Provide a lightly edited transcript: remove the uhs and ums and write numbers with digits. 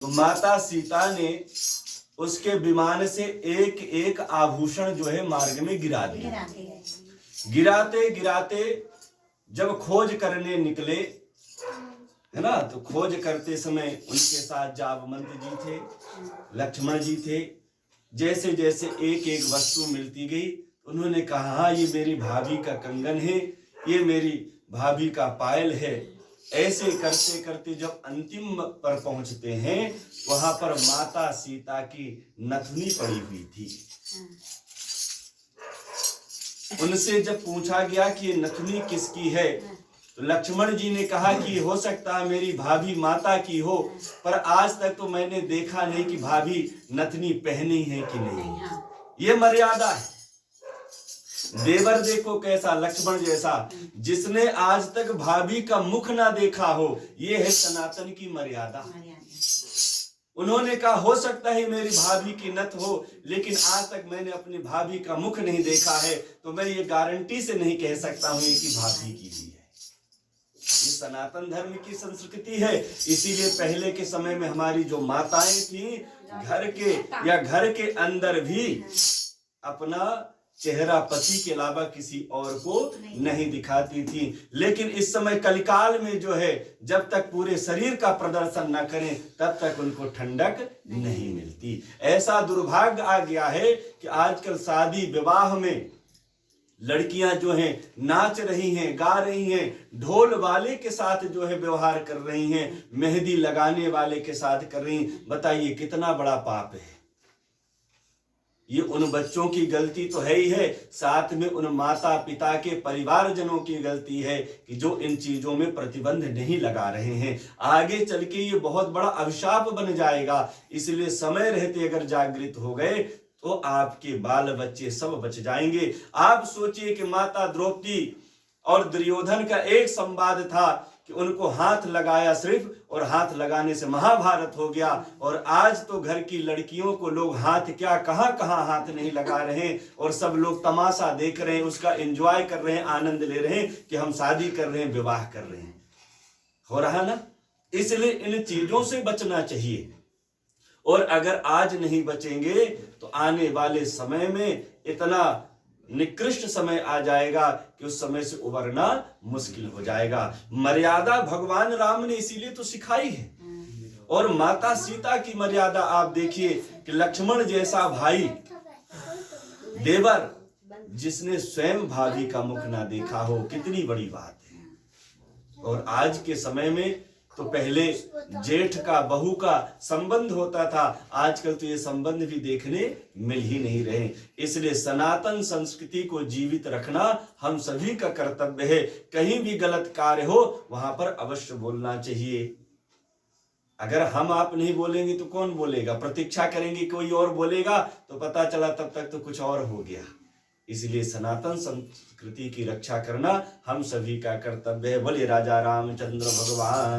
तो माता सीता ने उसके विमान से एक एक आभूषण जो है मार्ग में गिरा दिया। गिराते गिराते जब खोज करने निकले, है ना, तो खोज करते समय उनके साथ जाबवंत जी थे, लक्ष्मण जी थे। जैसे जैसे एक एक वस्तु मिलती गई, उन्होंने कहा हाँ ये मेरी भाभी का कंगन है, ये मेरी भाभी का पायल है। ऐसे करते करते जब अंतिम पर पहुंचते हैं, वहां पर माता सीता की नथनी पड़ी हुई थी। उनसे जब पूछा गया कि ये नथनी किसकी है, तो लक्ष्मण जी ने कहा कि हो सकता है मेरी भाभी माता की हो, पर आज तक तो मैंने देखा नहीं कि भाभी नथनी पहनी है कि नहीं। ये मर्यादा है। देवर देखो कैसा, लक्ष्मण जैसा, जिसने आज तक भाभी का मुख ना देखा हो, ये है सनातन की मर्यादा। उन्होंने कहा हो सकता है मेरी भाभी की नथ हो, लेकिन आज तक मैंने अपनी भाभी का मुख नहीं देखा है, तो मैं ये गारंटी से नहीं कह सकता हूं कि भाभी की ही है। ये सनातन धर्म की संस्कृति है। इसीलिए पहले के समय में हमारी जो माताएं थी, घर के अंदर भी अपना चेहरा पति के अलावा किसी और को नहीं दिखाती थी। लेकिन इस समय कलिकाल में जो है, जब तक पूरे शरीर का प्रदर्शन न करें तब तक उनको ठंडक नहीं मिलती। ऐसा दुर्भाग्य आ गया है कि आजकल शादी विवाह में लड़कियां जो हैं नाच रही हैं, गा रही हैं, ढोल वाले के साथ जो है व्यवहार कर रही हैं, मेहंदी लगाने वाले के साथ कर रही। बताइए कितना बड़ा पाप है। ये उन बच्चों की गलती तो है ही है, साथ में उन माता पिता के परिवारजनों की गलती है कि जो इन चीजों में प्रतिबंध नहीं लगा रहे हैं। आगे चल के ये बहुत बड़ा अभिशाप बन जाएगा। इसलिए समय रहते अगर जागृत हो गए तो आपके बाल बच्चे सब बच जाएंगे। आप सोचिए कि माता द्रौपदी और दुर्योधन का एक संवाद था कि उनको हाथ लगाया सिर्फ, और हाथ लगाने से महाभारत हो गया। और आज तो घर की लड़कियों को लोग हाथ क्या कहां कहां हाथ नहीं लगा रहे हैं, और सब लोग तमाशा देख रहे हैं, उसका एंजॉय कर रहे हैं, आनंद ले रहे हैं कि हम शादी कर रहे हैं, विवाह कर रहे हैं। हो रहा ना। इसलिए इन चीजों से बचना चाहिए। और अगर आज नहीं बचेंगे तो आने वाले समय में इतना निकृष्ट समय आ जाएगा कि उस समय से उबरना मुश्किल हो जाएगा। मर्यादा भगवान राम ने इसीलिए तो सिखाई है। और माता सीता की मर्यादा आप देखिए कि लक्ष्मण जैसा भाई, देवर, जिसने स्वयं भाभी का मुख ना देखा हो, कितनी बड़ी बात है। और आज के समय में तो पहले जेठ का बहू का संबंध होता था, आजकल तो ये संबंध भी देखने मिल ही नहीं रहे। इसलिए सनातन संस्कृति को जीवित रखना हम सभी का कर्तव्य है। कहीं भी गलत कार्य हो वहां पर अवश्य बोलना चाहिए। अगर हम आप नहीं बोलेंगे तो कौन बोलेगा? प्रतीक्षा करेंगे कोई और बोलेगा तो पता चला तब तक तो कुछ और हो गया। इसलिए सनातन संस्कृति की रक्षा करना हम सभी का कर्तव्य है। बोलिए राजा रामचंद्र भगवान।